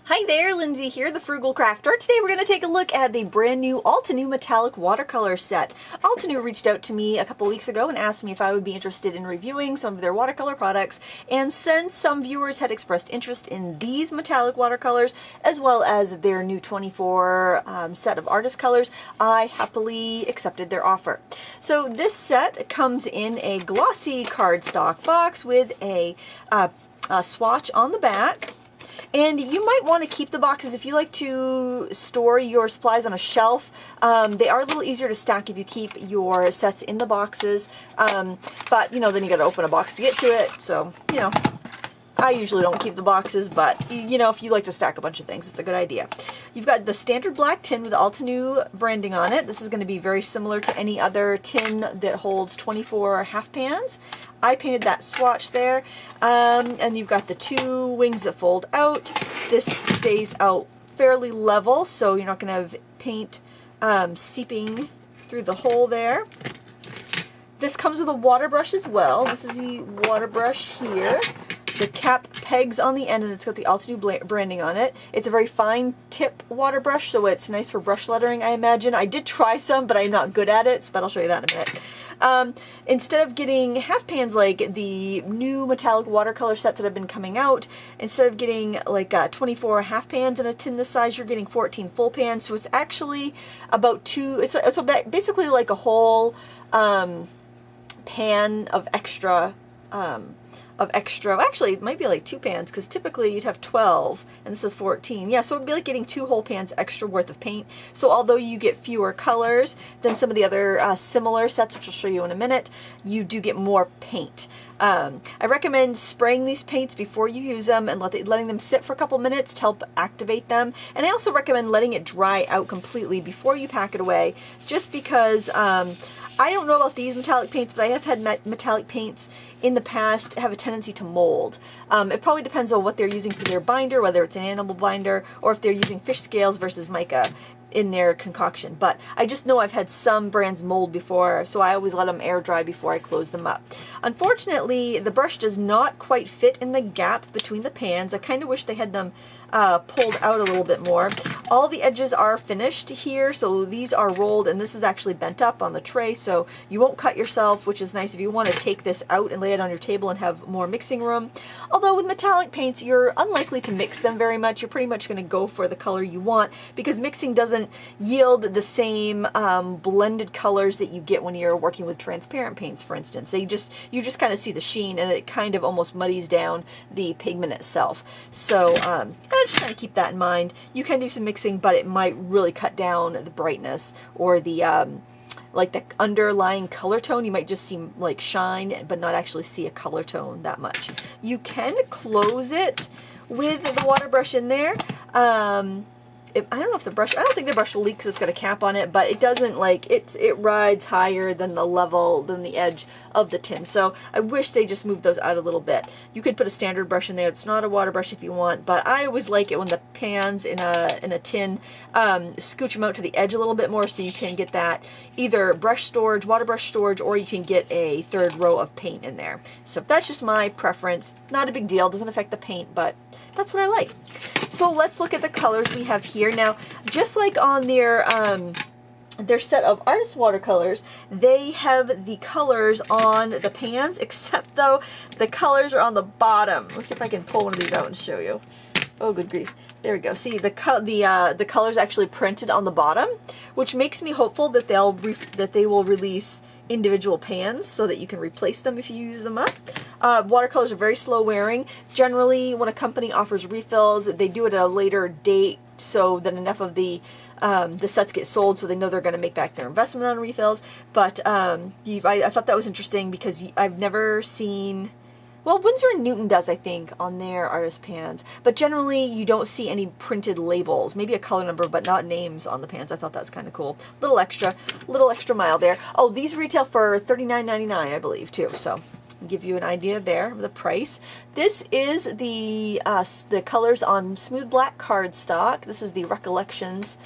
Hi there, Lindsay here, the Frugal Crafter. Today we're going to take a look at the brand new Altenew metallic watercolor set. Altenew reached out to me a couple weeks ago and asked me if I would be interested in reviewing some of their watercolor products, and since some viewers had expressed interest in these metallic watercolors as well as their new 24 set of artist colors, I happily accepted their offer. So this set comes in a glossy cardstock box with a swatch on the back. And you might want to keep the boxes if you like to store your supplies on a shelf. They are a little easier to stack if you keep your sets in the boxes. But, you know, then you got to open a box to get to it. So, you know, I usually don't keep the boxes, but, you know, if you like to stack a bunch of things, it's a good idea. You've got the standard black tin with Altenew branding on it. This is going to be very similar to any other tin that holds 24 half pans. I painted that swatch there. And you've got the two wings that fold out. This stays out fairly level, so you're not going to have paint seeping through the hole there. This comes with a water brush as well. This is the water brush here. The cap pegs on the end, and it's got the Altenew branding on it. It's a very fine tip water brush, so it's nice for brush lettering, I imagine. I did try some, but I'm not good at it, but I'll show you that in a minute. Instead of getting half pans like the new metallic watercolor sets that have been coming out, instead of getting like 24 half pans in a tin this size, you're getting 14 full pans. So it's actually about it's basically like a whole pan of extra. Actually it might be like 2 pans, because typically you'd have 12 and this is 14. Yeah, so it'd be like getting 2 whole pans extra worth of paint. So although you get fewer colors than some of the other similar sets, which I'll show you in a minute, you do get more paint. I recommend spraying these paints before you use them and letting them sit for a couple minutes to help activate them. And I also recommend letting it dry out completely before you pack it away, just because I don't know about these metallic paints, but I have had metallic paints in the past have a tendency to mold. It probably depends on what they're using for their binder, whether it's an animal binder or if they're using fish scales versus mica in their concoction. But I just know I've had some brands mold before, so I always let them air dry before I close them up. Unfortunately, the brush does not quite fit in the gap between the pans. I kind of wish they had them pulled out a little bit more. All the edges are finished here, so these are rolled, and this is actually bent up on the tray, so you won't cut yourself, which is nice if you want to take this out and lay it on your table and have more mixing room. Although with metallic paints, you're unlikely to mix them very much. You're pretty much going to go for the color you want, because mixing doesn't yield the same blended colors that you get when you're working with transparent paints, for instance. You just kind of see the sheen, and it kind of almost muddies down the pigment itself. So just kind of keep that in mind. You can do some mixing, but it might really cut down the brightness or the like the underlying color tone. You might just see like shine, but not actually see a color tone that much. You can close it with the water brush in there. I don't know if the brush, I don't think the brush will leak because it's got a cap on it, but it doesn't, like, it rides higher than the edge of the tin. So I wish they just moved those out a little bit. You could put a standard brush in there. It's not a water brush if you want, but I always like it when the pans in a tin scooch them out to the edge a little bit more, so you can get that either brush storage, water brush storage, or you can get a third row of paint in there. So that's just my preference. Not a big deal. Doesn't affect the paint, but that's what I like. So let's look at the colors we have here. Now, just like on their set of artist watercolors, they have the colors on the pans, except though the colors are on the bottom. Let's see if I can pull one of these out and show you. Oh, good grief. There we go. See, the colors actually printed on the bottom, which makes me hopeful that they will release individual pans so that you can replace them if you use them up. Watercolors are very slow wearing. Generally, when a company offers refills, they do it at a later date so that enough of the sets get sold so they know they're going to make back their investment on refills. But I thought that was interesting because I've never seen... Well, Winsor & Newton does, I think, on their artist pans. But generally, you don't see any printed labels. Maybe a color number, but not names on the pans. I thought that was kind of cool. Little extra mile there. Oh, these retail for $39.99, I believe, too. So, give you an idea there of the price. This is the colors on smooth black cardstock. This is the Recollections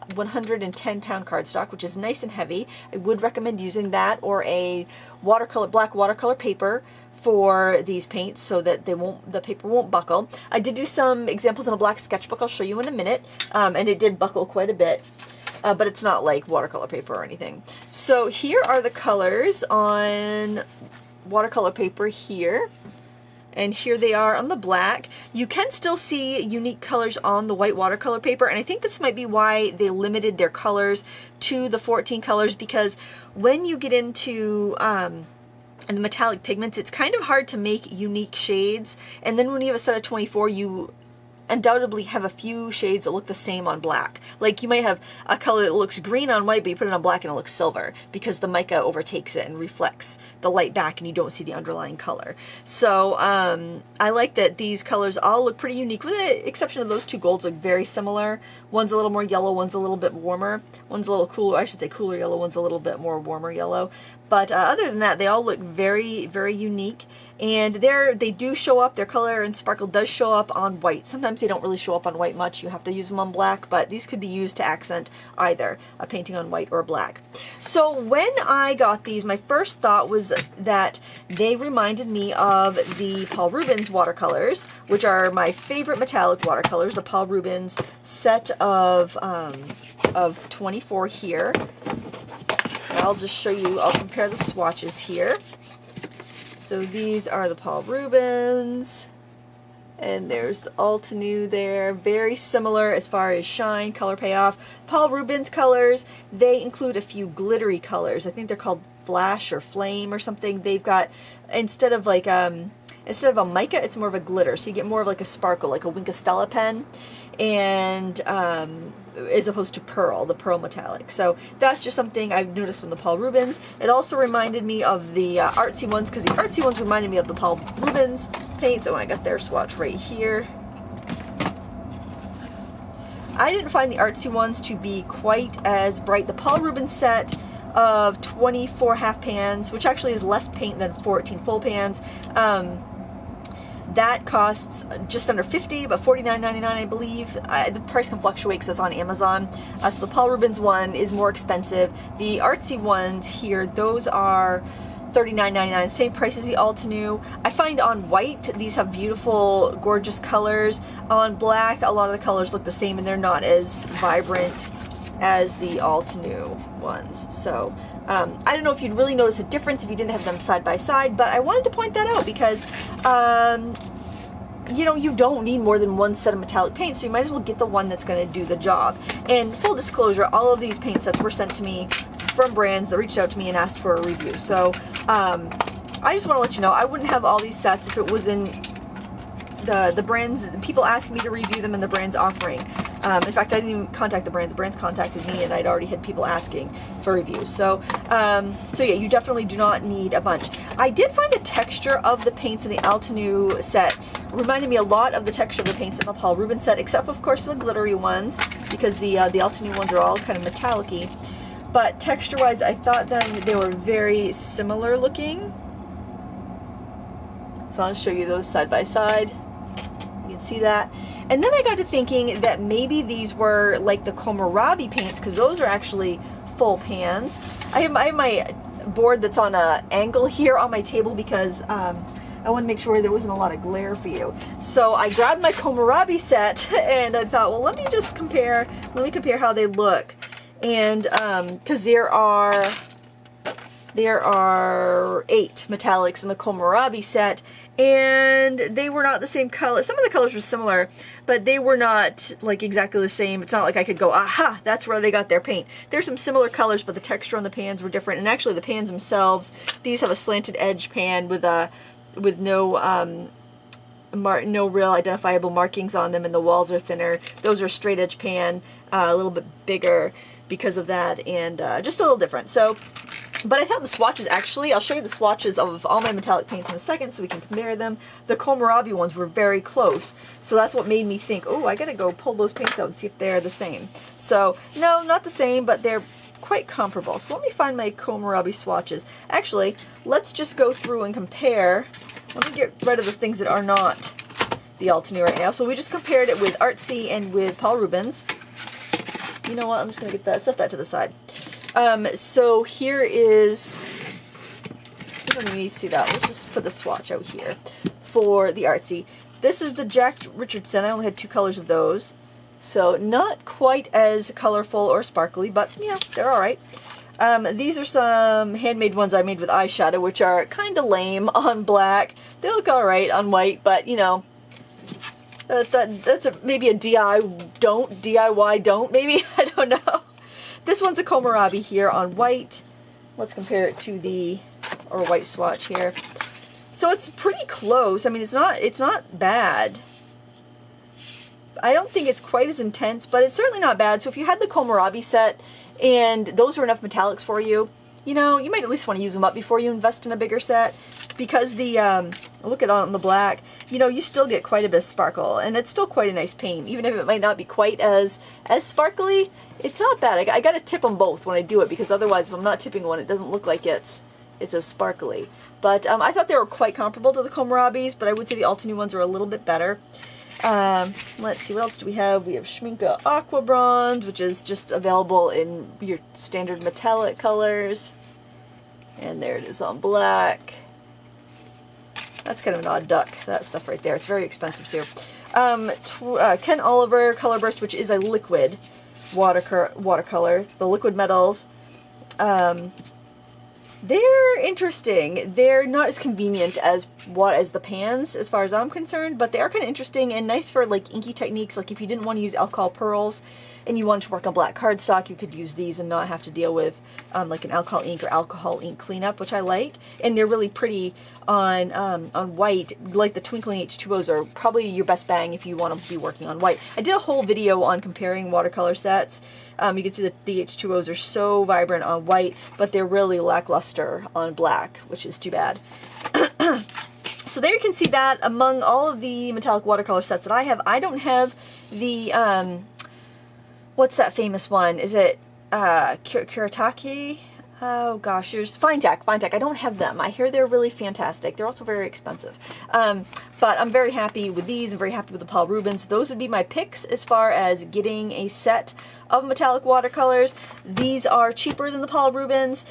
110-pound cardstock, which is nice and heavy. I would recommend using that or a black watercolor paper for these paints so that the paper won't buckle. I did do some examples in a black sketchbook I'll show you in a minute, and it did buckle quite a bit. But it's not like watercolor paper or anything. So here are the colors on watercolor paper here. And here they are on the black. You can still see unique colors on the white watercolor paper, and I think this might be why they limited their colors to the 14 colors, because when you get into the metallic pigments, it's kind of hard to make unique shades. And then when you have a set of 24, you undoubtedly have a few shades that look the same on black. Like you might have a color that looks green on white, but you put it on black and it looks silver because the mica overtakes it and reflects the light back and you don't see the underlying color. So I like that these colors all look pretty unique, with the exception of those two golds look very similar. One's a little more yellow, one's a little bit warmer. One's a little cooler, I should say cooler yellow, one's a little bit more warmer yellow. But other than that, they all look very, very unique. And they do show up, their color and sparkle does show up on white. Sometimes they don't really show up on white much. You have to use them on black, but these could be used to accent either a painting on white or black. So when I got these, my first thought was that they reminded me of the Paul Rubens watercolors, which are my favorite metallic watercolors, the Paul Rubens set of 24 here. I'll just show you, I'll compare the swatches here. So these are the Paul Rubens, and there's the Altenew there. Very similar as far as shine, color payoff. Paul Rubens colors, they include a few glittery colors. I think they're called flash or flame or something. They've got, instead of a mica, it's more of a glitter. So you get more of like a sparkle, like a Wink of Stella pen, and as opposed to pearl, the pearl metallic. So that's just something I've noticed from the Paul Rubens. It also reminded me of the artsy ones, because the artsy ones reminded me of the Paul Rubens paints. Oh, I got their swatch right here. I didn't find the artsy ones to be quite as bright. The Paul Rubens set of 24 half pans, which actually is less paint than 14 full pans, that costs just under $50, but $49.99 I believe. The price can fluctuate because it's on Amazon. So the Paul Rubens one is more expensive. The artsy ones here, those are $39.99, same price as the Altenew. I find on white, these have beautiful, gorgeous colors. On black, a lot of the colors look the same and they're not as vibrant as the Altenew ones. So I don't know if you'd really notice a difference if you didn't have them side by side, but I wanted to point that out because you know, you don't need more than one set of metallic paints, so you might as well get the one that's going to do the job. And full disclosure, all of these paint sets were sent to me from brands that reached out to me and asked for a review. So I just want to let you know, I wouldn't have all these sets if it was in the brands, people asking me to review them and the brands offering. In fact, I didn't even contact the brands contacted me, and I'd already had people asking for reviews. So so yeah, you definitely do not need a bunch. I did find the texture of the paints in the Altenew set reminded me a lot of the texture of the paints in the Paul Rubens set, except of course the glittery ones, because the Altenew ones are all kind of metallic-y. But texture-wise, I thought then they were very similar looking. So I'll show you those side by side. You can see that. And then I got to thinking that maybe these were like the kohlrabi paints, because those are actually full pans. I have my board that's on an angle here on my table because I want to make sure there wasn't a lot of glare for you. So I grabbed my kohlrabi set and I thought, well, let me compare how they look. And because there are 8 metallics in the kohlrabi set, and they were not the same color. Some of the colors were similar, but they were not like exactly the same. It's not like I could go, aha, that's where they got their paint. There's some similar colors, but the texture on the pans were different. And actually the pans themselves, these have a slanted edge pan with no real identifiable markings on them, and the walls are thinner. Those are straight edge pan, a little bit bigger because of that, and just a little different. So, but I thought the swatches, actually, I'll show you the swatches of all my metallic paints in a second so we can compare them. The kohlrabi ones were very close, so that's what made me think, oh, I gotta go pull those paints out and see if they're the same. So, no, not the same, but they're quite comparable. So let me find my kohlrabi swatches. Actually, let's just go through and compare. Let me get rid of the things that are not the Altenew right now. So we just compared it with Artsy and with Paul Rubens. You know what? I'm just going to get that, set that to the side. So here is, you don't even need to see that. Let's just put the swatch out here for the Artsy. This is the Jack Richardson. I only had 2 colors of those. So not quite as colorful or sparkly, but yeah, they're all right. These are some handmade ones I made with eyeshadow, which are kind of lame on black. They look all right on white, but you know, that's maybe a DIY don't, maybe. I don't know. This one's a kohlrabi here on white. Let's compare it to the, or white swatch here. So it's pretty close. I mean, it's not bad. I don't think it's quite as intense, but it's certainly not bad. So if you had the kohlrabi set and those were enough metallics for you, you know, you might at least want to use them up before you invest in a bigger set, because the, look at on the black, you know, you still get quite a bit of sparkle, and it's still quite a nice paint. Even if it might not be quite as sparkly, it's not bad. I got to tip them both when I do it, because otherwise if I'm not tipping one, it doesn't look like it's as sparkly. But I thought they were quite comparable to the kohlrabis, but I would say the Altenew ones are a little bit better. Let's see, what else do we have? We have Schmincke Aqua Bronze, which is just available in your standard metallic colors. And there it is on black. That's kind of an odd duck, that stuff right there. It's very expensive too. Ken Oliver Color Burst, which is a liquid watercolor. The liquid metals. They're interesting. They're not as convenient as the pans, as far as I'm concerned, but they are kind of interesting and nice for like inky techniques. Like if you didn't want to use alcohol pearls and you want to work on black cardstock, you could use these and not have to deal with like an alcohol ink or alcohol ink cleanup, which I like. And they're really pretty on white. Like the twinkling H2Os are probably your best bang if you want to be working on white. I did a whole video on comparing watercolor sets. You can see that the H2Os are so vibrant on white, but they're really lackluster on black, which is too bad. So there you can see that among all of the metallic watercolor sets that I have, I don't have the, what's that famous one? Is it Kuretake? Oh gosh, there's Finetec. I don't have them. I hear they're really fantastic. They're also very expensive. But I'm very happy with these. I'm very happy with the Paul Rubens. Those would be my picks as far as getting a set of metallic watercolors. These are cheaper than the Paul Rubens.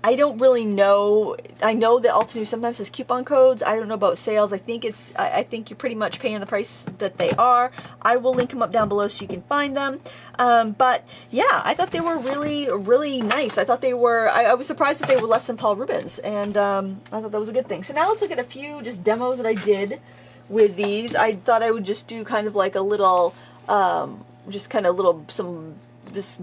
I don't really know. I know that Altenew sometimes has coupon codes. I don't know about sales. I think you're pretty much paying the price that they are. I will link them up down below so you can find them. But yeah, I thought they were really, really nice. I thought they were, I was surprised that they were less than Paul Rubens, and I thought that was a good thing. So now let's look at a few just demos that I did with these. I thought I would just do kind of like a little, some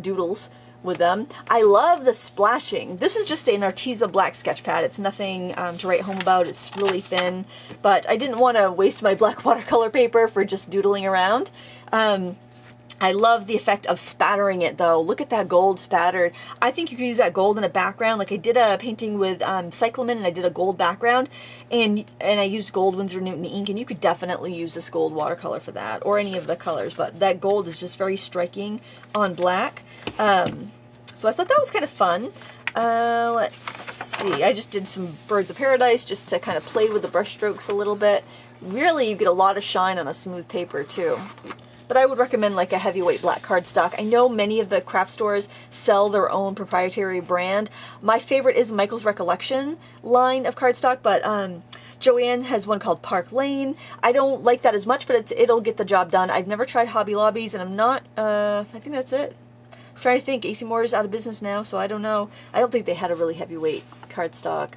doodles with them. I love the splashing. This is just an Arteza black sketch pad. It's nothing to write home about. It's really thin, but I didn't want to waste my black watercolor paper for just doodling around. I love the effect of spattering it though. Look at that gold spattered. I think you could use that gold in a background. Like I did a painting with cyclamen and I did a gold background, and I used gold Winsor Newton ink, and you could definitely use this gold watercolor for that, or any of the colors, but that gold is just very striking on black. So I thought that was kind of fun. Let's see, I just did some Birds of Paradise just to kind of play with the brush strokes a little bit. Really, you get a lot of shine on a smooth paper too. But I would recommend like a heavyweight black cardstock. I know many of the craft stores sell their own proprietary brand. My favorite is Michael's Recollection line of cardstock, but Joanne has one called Park Lane. I don't like that as much, but it'll get the job done. I've never tried Hobby Lobby's, and I'm not, I think that's it. I'm trying to think. AC Moore's out of business now, so I don't know. I don't think they had a really heavyweight cardstock.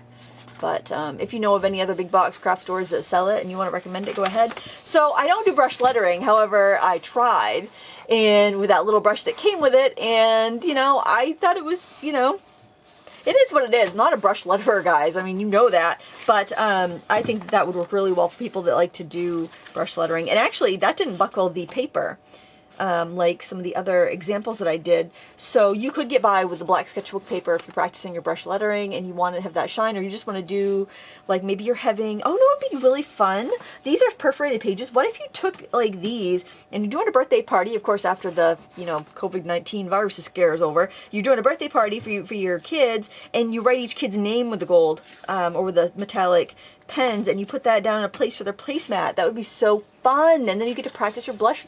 But if you know of any other big box craft stores that sell it and you want to recommend it, go ahead. So I don't do brush lettering. However, I tried, and with that little brush that came with it, and you know, I thought it was, you know, it is what it is. I'm not a brush letterer, guys. I mean, you know that. But I think that would work really well for people that like to do brush lettering. And actually, that didn't buckle the paper. Like some of the other examples that I did. So you could get by with the black sketchbook paper if you're practicing your brush lettering and you want to have that shine, or you just want to do, like maybe you're having, oh no, it'd be really fun. These are perforated pages. What if you took like these and you're doing a birthday party, of course, after the, you know, COVID-19 virus scare is over, you're doing a birthday party for your kids, and you write each kid's name with the gold, or with the metallic pens, and you put that down in a place for their placemat. That would be so fun. And then you get to practice your brush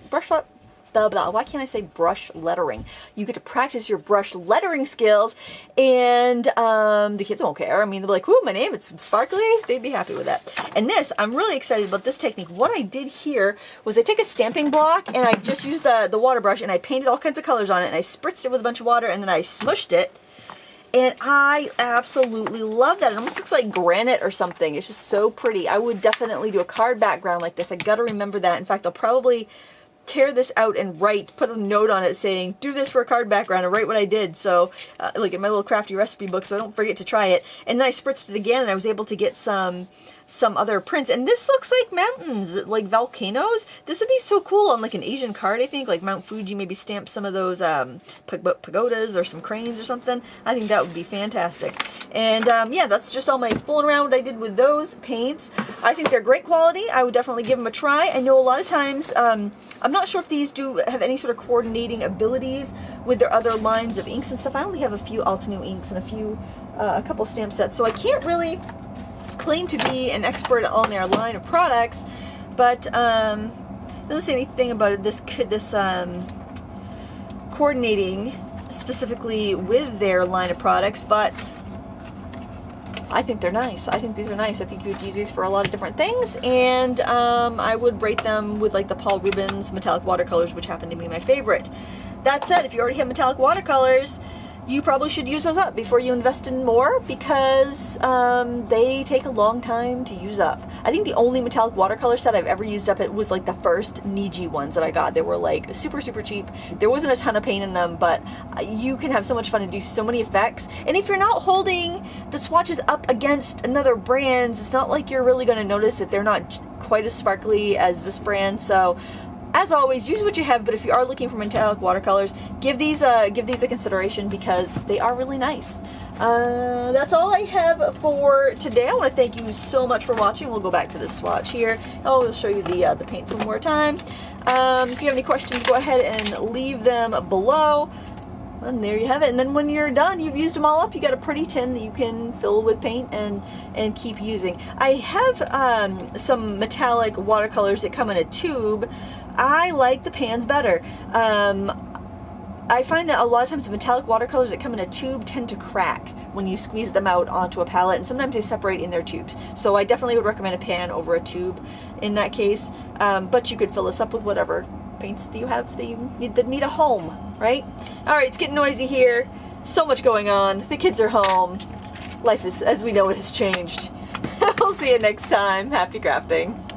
why can't I say brush lettering? You get to practice your brush lettering skills, and the kids won't care. I mean, they'll be like, "Ooh, my name, it's sparkly." They'd be happy with that. And this, I'm really excited about this technique. What I did here was I took a stamping block and I just used the water brush and I painted all kinds of colors on it and I spritzed it with a bunch of water and then I smushed it. And I absolutely love that. It almost looks like granite or something. It's just so pretty. I would definitely do a card background like this. I gotta remember that. In fact, I'll probably tear this out and put a note on it saying, do this for a card background, and write what I did. So, like in my little crafty recipe book, so I don't forget to try it. And then I spritzed it again, and I was able to get some other prints. And this looks like mountains, like volcanoes. This would be so cool on like an Asian card, I think, like Mount Fuji, maybe stamp some of those pagodas or some cranes or something. I think that would be fantastic. And yeah, that's just all my fooling around what I did with those paints. I think they're great quality. I would definitely give them a try. I know a lot of times, I'm not sure if these do have any sort of coordinating abilities with their other lines of inks and stuff. I only have a few Altenew inks and a couple stamp sets, so I can't really claim to be an expert on their line of products, but it doesn't say anything about it. This coordinating specifically with their line of products, but I think they're nice. I think these are nice. I think you would use these for a lot of different things, and I would rate them with like the Paul Rubens metallic watercolors, which happen to be my favorite. That said, if you already have metallic watercolors, you probably should use those up before you invest in more, because they take a long time to use up. I think the only metallic watercolor set I've ever used up, it was like the first Niji ones that I got. They were like super, super cheap. There wasn't a ton of paint in them, but you can have so much fun and do so many effects. And if you're not holding the swatches up against another brand's, it's not like you're really going to notice that they're not quite as sparkly as this brand. So as always, use what you have, but if you are looking for metallic watercolors, give these a consideration, because they are really nice. That's all I have for today. I want to thank you so much for watching. We'll go back to this swatch here. We'll show you the paints one more time. If you have any questions, go ahead and leave them below. And there you have it. And then when you're done, you've used them all up, you got a pretty tin that you can fill with paint and keep using. I have some metallic watercolors that come in a tube. I like the pans better. I find that a lot of times the metallic watercolors that come in a tube tend to crack when you squeeze them out onto a palette, and sometimes they separate in their tubes. So I definitely would recommend a pan over a tube in that case. But you could fill this up with whatever paints that you have that need a home, right? All right, it's getting noisy here. So much going on. The kids are home. Life is, as we know it, has changed. We'll see you next time. Happy crafting.